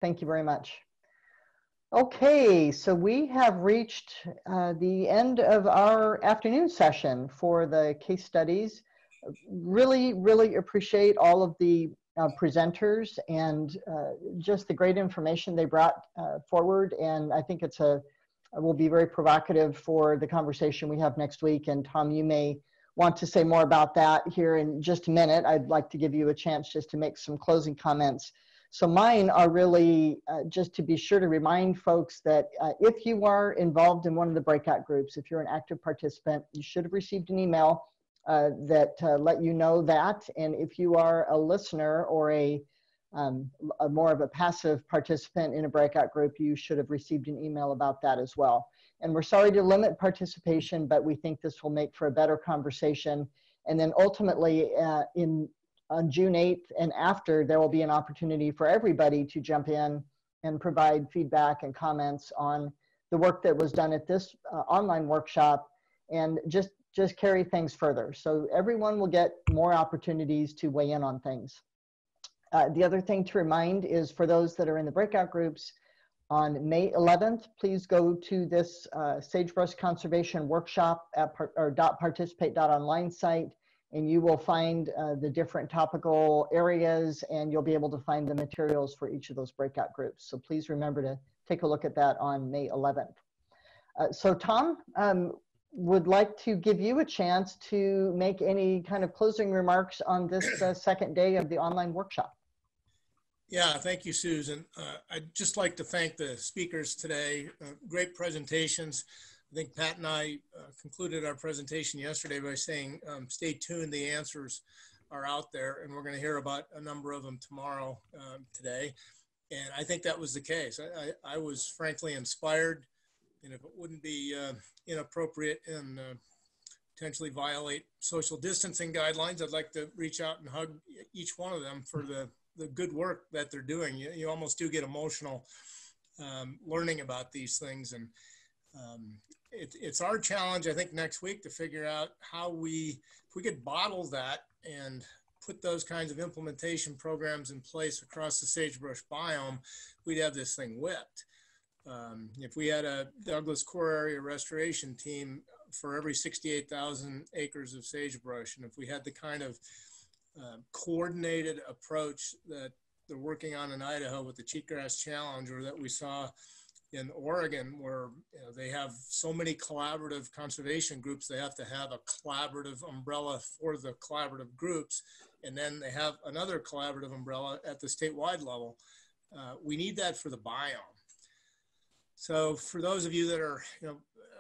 Thank you very much. Okay, so we have reached the end of our afternoon session for the case studies. Really, really appreciate all of the presenters and just the great information they brought forward. And I think will be very provocative for the conversation we have next week. And Tom, you may want to say more about that here in just a minute. I'd like to give you a chance just to make some closing comments. So mine are really just to be sure to remind folks that if you are involved in one of the breakout groups, if you're an active participant, you should have received an email that let you know that. And if you are a listener or a more of a passive participant in a breakout group, you should have received an email about that as well. And we're sorry to limit participation, but we think this will make for a better conversation. And then ultimately on June 8th and after, there will be an opportunity for everybody to jump in and provide feedback and comments on the work that was done at this online workshop and just carry things further. So everyone will get more opportunities to weigh in on things. The other thing to remind is for those that are in the breakout groups, on May 11th, please go to this Sagebrush Conservation Workshop at .participate.online site, and you will find the different topical areas, and you'll be able to find the materials for each of those breakout groups. So please remember to take a look at that on May 11th. So Tom, would like to give you a chance to make any kind of closing remarks on this second day of the online workshop. Yeah, thank you, Susan. I'd just like to thank the speakers today. Great presentations. I think Pat and I concluded our presentation yesterday by saying, stay tuned, the answers are out there, and we're going to hear about a number of them tomorrow, today. And I think that was the case. I was frankly inspired, and if it wouldn't be inappropriate and potentially violate social distancing guidelines, I'd like to reach out and hug each one of them for the good work that they're doing. You almost do get emotional learning about these things. And it's our challenge, I think, next week to figure out how if we could bottle that and put those kinds of implementation programs in place across the sagebrush biome, we'd have this thing whipped. If we had a Douglas core area restoration team for every 68,000 acres of sagebrush, and if we had the kind of coordinated approach that they're working on in Idaho with the cheatgrass challenge, or that we saw in Oregon, where they have so many collaborative conservation groups, they have to have a collaborative umbrella for the collaborative groups, and then they have another collaborative umbrella at the statewide level. We need that for the biome. So for those of you that are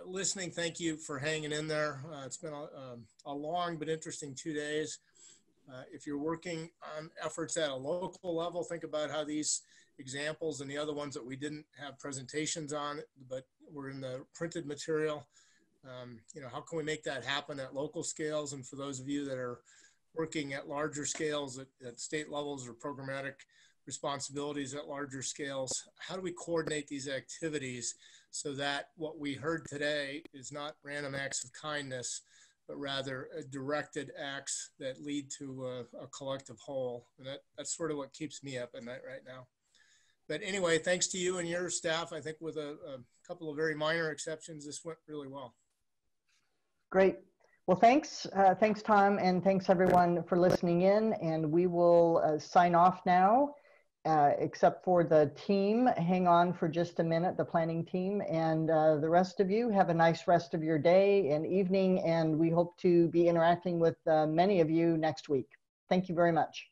listening, thank you for hanging in there. It's been a long but interesting 2 days. If you're working on efforts at a local level, think about how these examples and the other ones that we didn't have presentations on, but were in the printed material, how can we make that happen at local scales? And for those of you that are working at larger scales at state levels or programmatic responsibilities at larger scales, how do we coordinate these activities so that what we heard today is not random acts of kindness, but rather directed acts that lead to a collective whole? And that's sort of what keeps me up at night right now. But anyway, thanks to you and your staff. I think with a couple of very minor exceptions, this went really well. Great. Well, thanks. Thanks, Tom, and thanks everyone for listening in. And we will sign off now, except for the team. Hang on for just a minute, the planning team, and the rest of you have a nice rest of your day and evening, and we hope to be interacting with many of you next week. Thank you very much.